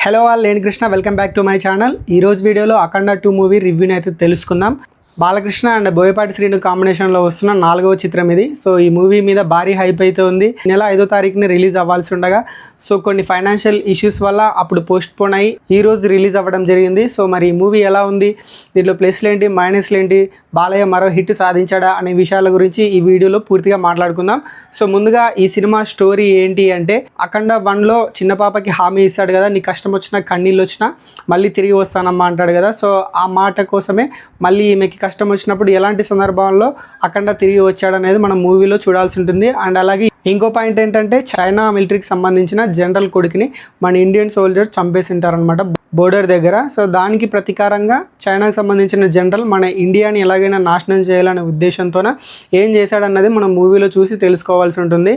Hello all, నేను Krishna. Welcome back to my channel. ఈరోజు వీడియోలో అఖండ 2 మూవీ రివ్యూని అయితే తెలుసుకుందాం. బాలకృష్ణ అండ్ బోయపాటి శ్రీను కాంబినేషన్లో వస్తున్న 4వ చిత్రం ఇది. సో ఈ మూవీ మీద భారీ హైప్ అయితే ఉంది. నెల 5వ తారీఖుని రిలీజ్ అవ్వాల్సి ఉండగా సో కొన్ని ఫైనాన్షియల్ ఇష్యూస్ వల్ల అప్పుడు పోస్ట్ పోన్ అయ్యి ఈ రోజు రిలీజ్ అవ్వడం జరిగింది. సో మరి ఈ మూవీ ఎలా ఉంది, దీంట్లో ప్లస్లు ఏంటి, మైనస్లు ఏంటి, బాలయ్య మరో హిట్ సాధించాడా అనే విషయాల గురించి ఈ వీడియోలో పూర్తిగా మాట్లాడుకుందాం. సో ముందుగా ఈ సినిమా స్టోరీ ఏంటి అంటే, అఖండ 1లో చిన్న పాపకి హామీ ఇస్తాడు కదా, నీ కష్టం వచ్చినా కన్నీళ్ళు వచ్చినా మళ్ళీ తిరిగి వస్తానమ్మా అంటాడు కదా. సో ఆ మాట కోసమే మళ్ళీ ఈమెకి కష్టం వచ్చినప్పుడు ఎలాంటి సందర్భాల్లో అఖండ తిరిగి వచ్చాడనేది మనం మూవీలో చూడాల్సి ఉంటుంది. అండ్ అలాగే ఇంకో పాయింట్ ఏంటంటే, చైనా మిలిటరీకి సంబంధించిన జనరల్ కొడుకుని మన ఇండియన్ సోల్జర్ చంపేసింటారనమాట బోర్డర్ దగ్గర. సో దానికి ప్రతీకారంగా చైనాకు సంబంధించిన జనరల్ మన ఇండియాని ఎలాగైనా నాశనం చేయాలనే ఉద్దేశంతోన ఏం చేశాడన్నది మనం మూవీలో చూసి తెలుసుకోవాల్సి ఉంటుంది.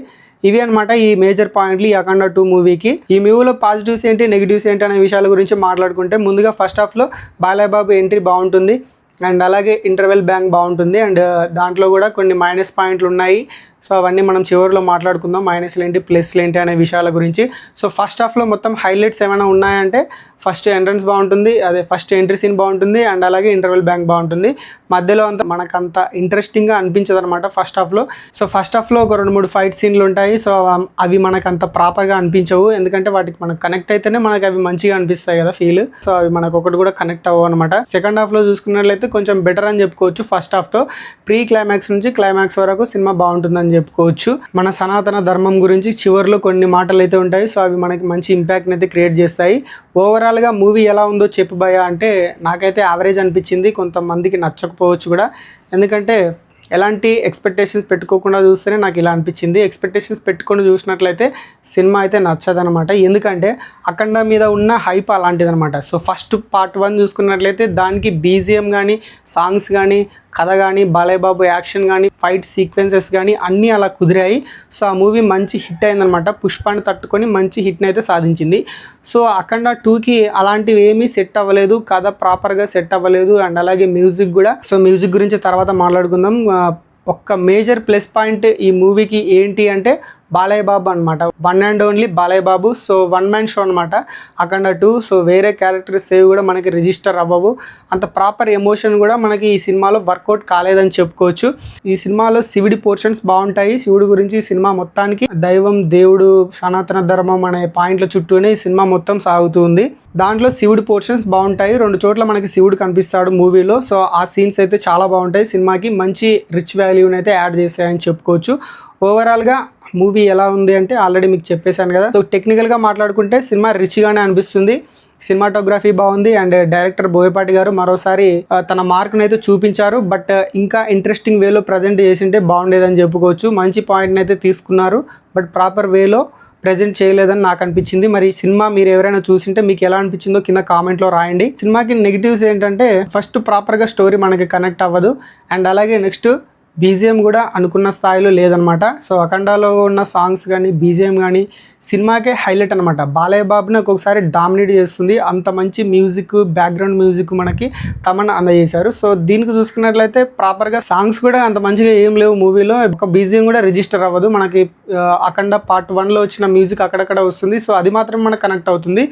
ఇవి అనమాట ఈ మేజర్ పాయింట్లు ఈ అఖండ 2 మూవీకి. ఈ మూవీలో పాజిటివ్స్ ఏంటి, నెగిటివ్స్ ఏంటి అనే విషయాల గురించి మాట్లాడుకుంటే, ముందుగా ఫస్ట్ హాఫ్లో బాలయ్య బాబు ఎంట్రీ బాగుంటుంది. అండ్ అలాగే ఇంటర్వెల్ బ్యాంక్ బాగుంటుంది. అండ్ దాంట్లో కూడా కొన్ని మైనస్ పాయింట్లు ఉన్నాయి. సో అవన్నీ మనం చివరిలో మాట్లాడుకుందాం, మైనస్లు ఏంటి ప్లస్లు ఏంటి అనే విషయాల గురించి. సో ఫస్ట్ హాఫ్లో మొత్తం హైలైట్స్ ఏమైనా ఉన్నాయంటే, ఫస్ట్ ఎంట్రన్స్ బాగుంటుంది, అదే ఫస్ట్ ఎంట్రీ సీన్ బాగుంటుంది. అండ్ అలాగే ఇంటర్వెల్ బ్యాంక్ బాగుంటుంది. మధ్యలో అంతా మనకంత ఇంట్రెస్టింగ్గా అనిపించదు అనమాట ఫస్ట్ హాఫ్లో. సో ఫస్ట్ హాఫ్లో ఒక 2-3 ఫైట్ సీన్లు ఉంటాయి. సో అవి మనకు అంత ప్రాపర్గా అనిపించవు, ఎందుకంటే వాటికి మనకు కనెక్ట్ అయితేనే మనకు అవి మంచిగా అనిపిస్తాయి కదా ఫీల్. సో అవి మనకు ఒకటి కూడా కనెక్ట్ అవ్వవు అనమాట. సెకండ్ హాఫ్లో చూసుకున్నట్లయితే కొంచెం బెటర్ అని చెప్పుకోవచ్చు. ఫస్ట్ హాఫ్తో ప్రీ క్లైమాక్స్ నుంచి క్లైమాక్స్ వరకు సినిమా బాగుంటుందని చెప్పుకోవచ్చు. మన సనాతన ధర్మం గురించి చివరిలో కొన్ని మాటలు అయితే ఉంటాయి. సో అవి మనకి మంచి ఇంపాక్ట్ని అయితే క్రియేట్ చేస్తాయి. ఓవరాల్గా మూవీ ఎలా ఉందో చెప్పు భయ్యా అంటే, నాకైతే యావరేజ్ అనిపించింది. కొంతమందికి నచ్చకపోవచ్చు కూడా, ఎందుకంటే ఎలాంటి ఎక్స్పెక్టేషన్స్ పెట్టుకోకుండా చూస్తేనే నాకు ఇలా అనిపించింది. ఎక్స్పెక్టేషన్స్ పెట్టుకొని చూసినట్లయితే సినిమా అయితే నచ్చదనమాట. ఎందుకంటే అఖండ మీద ఉన్న హైప్ అలాంటిదనమాట. సో ఫస్ట్ పార్ట్ 1 చూసుకున్నట్లయితే దానికి బీజిఎం కానీ, సాంగ్స్ కానీ, కథ కానీ, బాలయ్య బాబు యాక్షన్ కానీ, ఫైట్ సీక్వెన్సెస్ కానీ అన్నీ అలా కుదిరాయి. సో ఆ మూవీ మంచి హిట్ అయిందనమాట. పుష్పాన్ని తట్టుకొని మంచి హిట్ని అయితే సాధించింది. సో అఖండ 2కి అలాంటివి ఏమీ సెట్ అవ్వలేదు, కథ ప్రాపర్గా సెట్ అవ్వలేదు. అండ్ అలాగే మ్యూజిక్ కూడా. సో మ్యూజిక్ గురించి తర్వాత మాట్లాడుకుందాం. ఒక్క మేజర్ ప్లస్ పాయింట్ ఈ మూవీకి ఏంటి అంటే బాలయ్య బాబు అనమాట. One and only Balayya Babu. So 1 man show అనమాట అఖండ 2. సో వేరే క్యారెక్టర్స్ సేవ్ కూడా మనకి రిజిస్టర్ అవ్వవు. అంత ప్రాపర్ ఎమోషన్ కూడా మనకి ఈ సినిమాలో వర్కౌట్ కాలేదని చెప్పుకోవచ్చు. ఈ సినిమాలో శివుడి పోర్షన్స్ బాగుంటాయి. శివుడి గురించి ఈ సినిమా మొత్తానికి దైవం, దేవుడు, సనాతన ధర్మం అనే పాయింట్ల చుట్టూనే ఈ సినిమా మొత్తం సాగుతుంది. దాంట్లో శివుడి పోర్షన్స్ బాగుంటాయి. 2 చోట్ల మనకి శివుడు కనిపిస్తాడు మూవీలో. సో ఆ సీన్స్ అయితే చాలా బాగుంటాయి. సినిమాకి మంచి రిచ్ వాల్యూని అయితే యాడ్ చేశాయని చెప్పుకోవచ్చు. ఓవరాల్గా మూవీ ఎలా ఉంది అంటే ఆల్రెడీ మీకు చెప్పేశాను కదా. సో టెక్నికల్గా మాట్లాడుకుంటే సినిమా రిచ్గానే అనిపిస్తుంది. సినిమాటోగ్రఫీ బాగుంది. అండ్ డైరెక్టర్ బోయపాటి గారు మరోసారి తన మార్క్ని అయితే చూపించారు. బట్ ఇంకా ఇంట్రెస్టింగ్ వేలో ప్రజెంట్ చేసింటే బాగుండేదని చెప్పుకోవచ్చు. మంచి పాయింట్ని అయితే తీసుకున్నారు, బట్ ప్రాపర్ వేలో ప్రజెంట్ చేయలేదని నాకు అనిపించింది. మరి సినిమా మీరు ఎవరైనా చూసింటే మీకు ఎలా అనిపించిందో కింద కామెంట్లో రాయండి. సినిమాకి నెగిటివ్స్ ఏంటంటే, ఫస్ట్ ప్రాపర్గా స్టోరీ మనకి కనెక్ట్ అవ్వదు. అండ్ అలాగే నెక్స్ట్ బీజిఎం కూడా అనుకున్న స్థాయిలో లేదనమాట. సో అఖండాలో ఉన్న సాంగ్స్ కానీ, బీజిఎం కానీ సినిమాకే హైలైట్ అనమాట. బాలయ్య బాబుని ఒక్కొక్కసారి డామినేట్ చేస్తుంది. అంత మంచి మ్యూజిక్, బ్యాక్గ్రౌండ్ మ్యూజిక్ మనకి తమన్నా అందజేశారు. సో దీనికి చూసుకున్నట్లయితే ప్రాపర్గా సాంగ్స్ కూడా అంత మంచిగా ఏం లేవు మూవీలో. ఒక బీజిఎం కూడా రిజిస్టర్ అవ్వదు మనకి. అఖండ పార్ట్ 1లో వచ్చిన మ్యూజిక్ అక్కడక్కడ వస్తుంది. సో అది మాత్రం మనకు కనెక్ట్ అవుతుంది.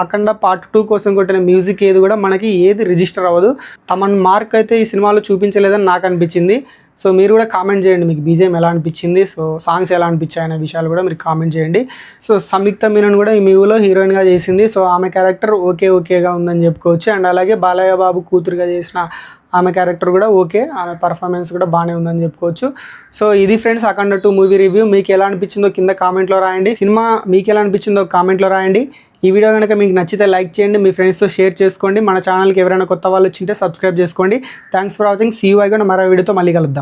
అఖండ పార్ట్ 2 కోసం కొట్టిన మ్యూజిక్ ఏది కూడా మనకి ఏది రిజిస్టర్ అవ్వదు. తమన్ మార్క్ అయితే ఈ సినిమాలో చూపించలేదని నాకు అనిపించింది. సో మీరు కూడా కామెంట్ చేయండి, మీకు బీజిఎం ఎలా అనిపించింది, సో సాంగ్స్ ఎలా అనిపించాయి అనే విషయాలు కూడా మీరు కామెంట్ చేయండి. సో సంయుక్త మీనన్ కూడా ఈ మూవీలో హీరోయిన్గా చేసింది. సో ఆమె క్యారెక్టర్ ఓకేగా ఉందని చెప్పుకోవచ్చు. అండ్ అలాగే బాలయ్య బాబు కూతురుగా చేసిన ఆమె క్యారెక్టర్ కూడా ఓకే, ఆమె పర్ఫార్మెన్స్ కూడా బాగానే ఉందని చెప్పుకోవచ్చు. సో ఇది ఫ్రెండ్స్ అఖండ 2 మూవీ రివ్యూ. మీకు ఎలా అనిపించిందో కింద కామెంట్లో రాయండి. సినిమా మీకు ఎలా అనిపించిందో కామెంట్లో రాయండి. ఈ వీడియో కనుక మీకు నచ్చితే లైక్ చేయండి, మీ ఫ్రెండ్స్తో షేర్ చేసుకోండి. మన ఛానల్కి ఎవరైనా కొత్త వాళ్ళు వచ్చింటే సబ్స్క్రైబ్ చేసుకోండి. Thanks for watching. See you. మరో వీడియోతో మళ్ళీ కలుద్దాం.